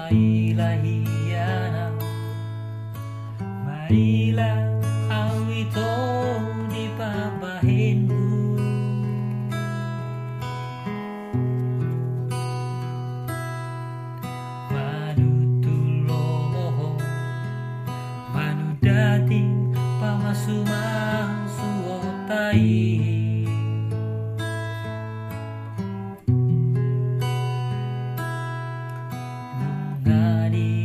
Mailahiyana, marilah awito di papahinmu. Manutulo moho, manudating pamasumang suotai. Ngadi